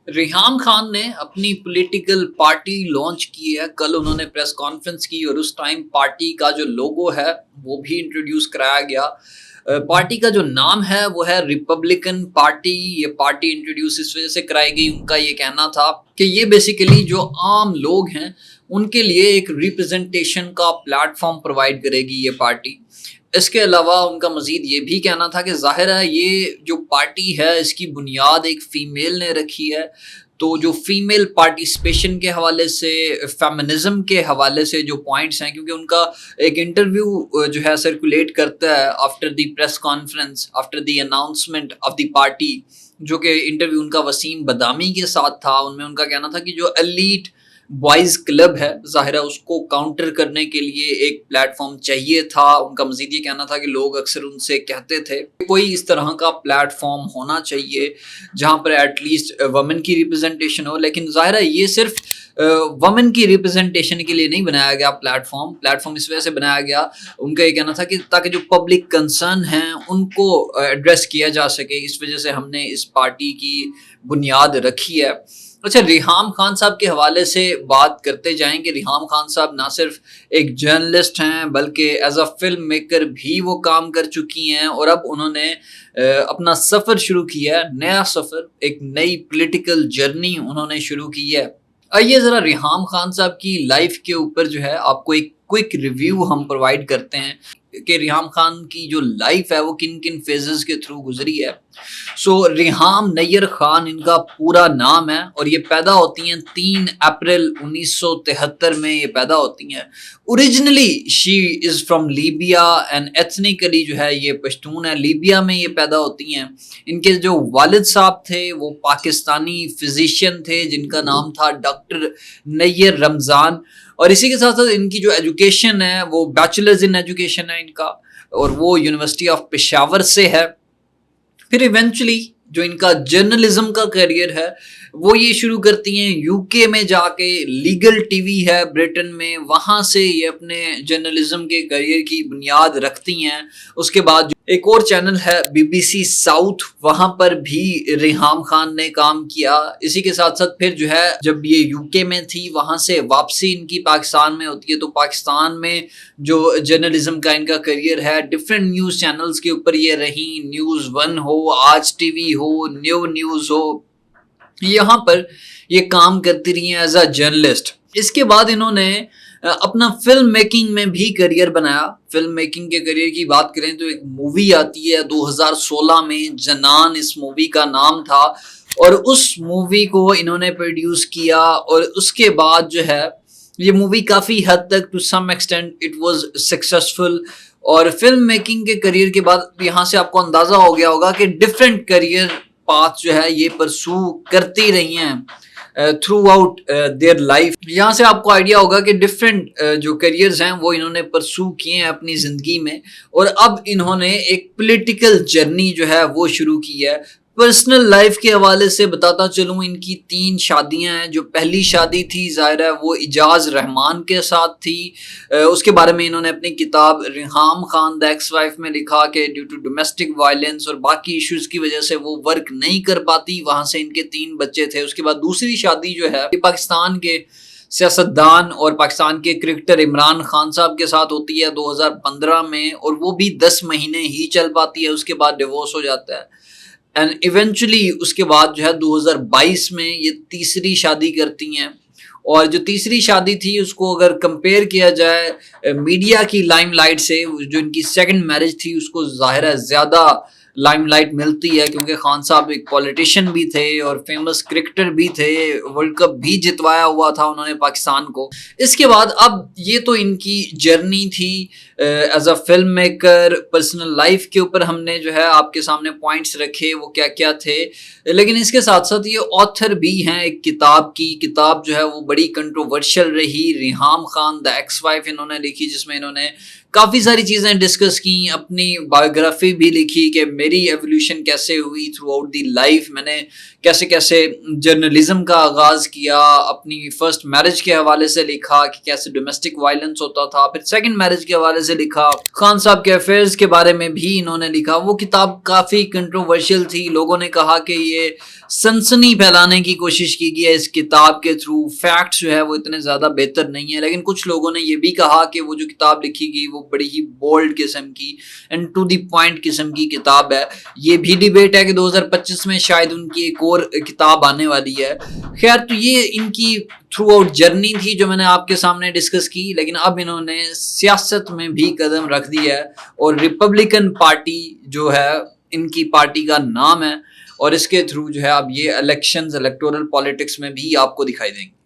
ریحام خان نے اپنی political party launch کی ہے. کل انہوں نے پریس کانفرنس کی اور اس ٹائم پارٹی کا جو لوگو ہے وہ بھی انٹروڈیوس کرایا گیا. پارٹی کا جو نام ہے وہ ہے ریپبلکن پارٹی. یہ پارٹی انٹروڈیوس اس وجہ سے کرائی گئی. ان کا یہ کہنا تھا کہ یہ بیسیکلی جو عام لوگ ہیں ان کے لیے ایک ریپرزنٹیشن کا پلیٹ فارم پرووائڈ کرے گی یہ پارٹی. اس کے علاوہ ان کا مزید یہ بھی کہنا تھا کہ ظاہر ہے یہ جو پارٹی ہے اس کی بنیاد ایک فیمیل نے رکھی ہے, تو جو فیمیل پارٹیسپیشن کے حوالے سے, فیمنزم کے حوالے سے جو پوائنٹس ہیں, کیونکہ ان کا ایک انٹرویو جو ہے سرکولیٹ کرتا ہے after the press conference, after the announcement of the party, جو کہ انٹرویو ان کا وسیم بدامی کے ساتھ تھا. ان میں ان کا کہنا تھا کہ جو ایلیٹ بوائز کلب ہے ظاہر ہے اس کو کاؤنٹر کرنے کے لیے ایک پلیٹ فارم چاہیے تھا. ان کا مزید یہ کہنا تھا کہ لوگ اکثر ان سے کہتے تھے کوئی اس طرح کا پلیٹ فارم ہونا چاہیے جہاں پر ایٹ لیسٹ وومن کی ریپرزنٹیشن ہو. لیکن ظاہر ہے یہ صرف وومن کی ریپرزنٹیشن کے لیے نہیں بنایا گیا پلیٹ فارم اس وجہ سے بنایا گیا. ان کا یہ کہنا تھا کہ تاکہ جو پبلک کنسرن ہیں ان کو ایڈریس کیا جا سکے, اس وجہ سے ہم نے اس پارٹی کی بنیاد رکھی ہے. اچھا, ریحام خان صاحب کے حوالے سے بات کرتے جائیں کہ ریحام خان صاحب نہ صرف ایک جرنلسٹ ہیں بلکہ ایز اے فلم میکر بھی وہ کام کر چکی ہیں, اور اب انہوں نے اپنا سفر شروع کیا ہے, نیا سفر, ایک نئی پولیٹیکل جرنی انہوں نے شروع کی ہے. آئیے ذرا ریحام خان صاحب کی لائف کے اوپر جو ہے آپ کو ایک کوئک ریویو ہم پرووائڈ کرتے ہیں کہ ریحام خان کی جو لائف ہے وہ کن کن فیزز کے تھرو گزری ہے. ریحام نیر خان ان کا پورا نام ہے, اور یہ پیدا ہوتی ہیں 3 اپریل 1973 میں یہ پیدا ہوتی ہیں. Originally she is from Libya and ethnically جو ہے یہ پشتون ہے. لیبیا میں یہ پیدا ہوتی ہیں. ان کے جو والد صاحب تھے وہ پاکستانی فزیشین تھے جن کا نام تھا ڈاکٹر نیر رمضان, اور اسی کے ساتھ ساتھ ان کی جو ایجوکیشن ہے وہ بیچلرز ان ایجوکیشن ہے ان کا, اور وہ یونیورسٹی آف پشاور سے ہے. پھر ایونچولی جو ان کا جرنلزم کا کیریئر ہے وہ یہ شروع کرتی ہیں یو کے میں جا کے. لیگل ٹی وی ہے برٹن میں, وہاں سے یہ اپنے جرنلزم کے کیریئر کی بنیاد رکھتی ہیں. اس کے بعد ایک اور چینل ہے بی بی سی ساؤتھ, وہاں پر بھی ریحام خان نے کام کیا. اسی کے ساتھ ساتھ پھر جو ہے جب یہ یو کے میں تھی وہاں سے واپسی ان کی پاکستان میں ہوتی ہے, تو پاکستان میں جو جرنلزم کا ان کا کیریئر ہے ڈفرینٹ نیوز چینلز کے اوپر یہ رہی, نیوز 1 ہو, آج ٹی وی ہو, نیو نیوز ہو, یہاں پر یہ کام کرتی رہی ہیں ایز اے جرنلسٹ. اس کے بعد انہوں نے اپنا فلم میکنگ میں بھی کیریئر بنایا. فلم میکنگ کے کیریئر کی بات کریں تو ایک مووی آتی ہے 2016 میں, جنان اس مووی کا نام تھا, اور اس مووی کو انہوں نے پروڈیوس کیا. اور اس کے بعد جو ہے یہ مووی کافی حد تک to some extent it was successful. اور فلم میکنگ کے کیریئر کے بعد یہاں سے آپ کو اندازہ ہو گیا ہوگا کہ ڈفرینٹ کیریئر پاتھ جو ہے یہ پرسو کرتی رہی ہیں تھرو آؤٹ دیئر لائف. یہاں سے آپ کو آئیڈیا ہوگا کہ ڈفرینٹ جو کیریئرز ہیں وہ انہوں نے پرسو کیے ہیں اپنی زندگی میں, اور اب انہوں نے ایک پولیٹیکل جرنی جو ہے وہ شروع کی ہے. پرسنل لائف کے حوالے سے بتاتا چلوں, ان کی 3 شادیاں ہیں. جو پہلی شادی تھی ظاہر ہے وہ اجاز رحمان کے ساتھ تھی. اس کے بارے میں انہوں نے اپنی کتاب ریحام خان دی ایکس وائف میں لکھا کہ ڈیو ٹو ڈومیسٹک وائلنس اور باقی ایشوز کی وجہ سے وہ ورک نہیں کر پاتی. وہاں سے ان کے 3 بچے تھے. اس کے بعد دوسری شادی جو ہے پاکستان کے سیاستدان اور پاکستان کے کرکٹر عمران خان صاحب کے ساتھ ہوتی ہے 2015 میں, اور وہ بھی 10 مہینے ہی چل پاتی ہے. اس کے بعد ڈیورس ہو جاتا ہے. اینڈ ایونچولی اس کے بعد جو ہے 2022 میں یہ تیسری شادی کرتی ہیں. اور جو تیسری شادی تھی اس کو اگر کمپیئر کیا جائے میڈیا کی لائم لائٹ سے, جو ان کی سیکنڈ میرج تھی اس کو ظاہر ہے زیادہ لائم لائٹ ملتی ہے, کیونکہ خان صاحب ایک پولیٹیشین بھی تھے اور فیمس کرکٹر بھی تھے. ورلڈ کپ بھی جتوایا ہوا تھا انہوں نے پاکستان کو. اس کے بعد اب یہ تو ان کی جرنی تھی as a film maker. Personal life کے اوپر ہم نے جو ہے آپ کے سامنے پوائنٹس رکھے وہ کیا کیا تھے, لیکن اس کے ساتھ ساتھ یہ آتھر بھی ہیں ایک کتاب کی. کتاب جو ہے وہ بڑی کنٹروورشل رہی, ریحام خان دی ایکس وائف انہوں نے لکھی, جس میں انہوں نے کافی ساری چیزیں ڈسکس کی, اپنی بایوگرافی بھی لکھی کہ میری ایولیوشن کیسے ہوئی تھرو آؤٹ دی لائف, میں نے کیسے کیسے جرنلزم کا آغاز کیا, اپنی فرسٹ میرج کے حوالے سے لکھا کہ کیسے ڈومیسٹک وائلنس ہوتا تھا, پھر سیکنڈ میرج کے حوالے سے لکھا, خان صاحب کے افیئرز کے بارے میں بھی انہوں نے لکھا. وہ کتاب کافی کنٹروورشل تھی, لوگوں نے کہا کہ یہ سنسنی پھیلانے کی کوشش کی گئی ہے اس کتاب کے تھرو. فیکٹس جو ہے وہ اتنے زیادہ بہتر نہیں ہے، لیکن کچھ لوگوں نے یہ بھی کہا کہ وہ جو کتاب لکھی گئی وہ بڑی ہی بولڈ قسم کی اینڈ ٹو دی پوائنٹ قسم کی کتاب ہے. یہ بھی ڈیبیٹ ہے کہ 2025 میں شاید ان کی ایک اور کتاب آنے والی ہے. خیر، تو یہ ان کی تھرو آؤٹ جرنی تھی جو میں نے آپ کے سامنے ڈسکس کی، لیکن اب انہوں نے سیاست میں بھی قدم رکھ دی ہے اور ریپبلکن پارٹی جو ہے ان کی پارٹی کا نام ہے، اور اس کے تھرو جو ہے اب یہ الیکشنز الیکٹورل پالیٹکس میں بھی آپ کو دکھائی دیں گے.